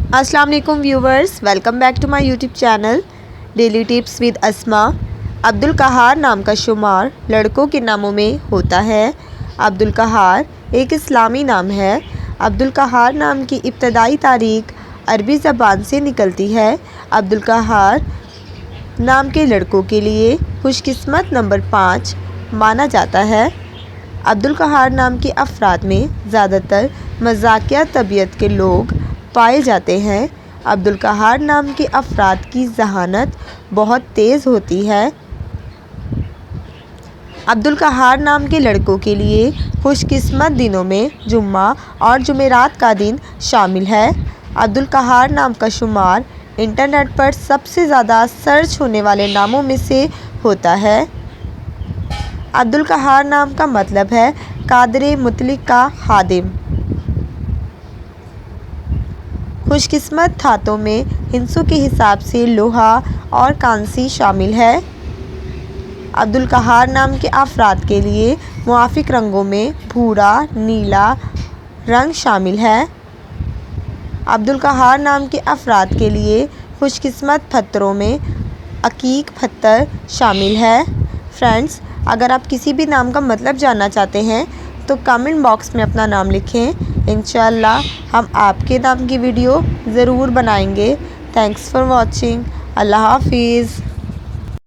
अस्सलाम वालेकुम viewers, welcome back to my YouTube channel daily tips with Asma. Abdul Qahar नाम का शुमार लड़कों के नामों में होता है। अब्दुल कहार एक इस्लामी नाम है। अब्दुल कहार नाम की इब्तदाई तारीख अरबी ज़बान से निकलती है। अब्दुल कहार नाम के लड़कों के लिए खुशकिस्मत नंबर 5 माना जाता है। अब्दुल कहार नाम के अफराद में ज़्यादातर मज़ाकिया तबीयत के लोग पाए जाते हैं। अब्दुल कहार नाम के अफराद की ज़हानत बहुत तेज़ होती है। अब्दुल कहार नाम के लड़कों के लिए खुशकिस्मत दिनों में जुम्मा और जुमेरात का दिन शामिल है। अब्दुल कहार नाम का शुमार इंटरनेट पर सबसे ज़्यादा सर्च होने वाले नामों में से होता है। अब्दुल कहार नाम का मतलब है कादर मुतलिक का खादिम। खुशकिस्मत धातों में हिंसों के हिसाब से लोहा और कांसी शामिल है। अब्दुल कहार नाम के अफराद के लिए मुआफिक रंगों में भूरा, नीला रंग शामिल है। अब्दुल कहार नाम के अफराद के लिए खुशकिस्मत पत्थरों में अकीक पत्थर शामिल है। फ्रेंड्स, अगर आप किसी भी नाम का मतलब जानना चाहते हैं तो कमेंट बॉक्स में अपना नाम लिखें। इंशाअल्लाह हम आपके नाम की वीडियो ज़रूर बनाएंगे। Thanks for watching. अल्लाह हाफिज़।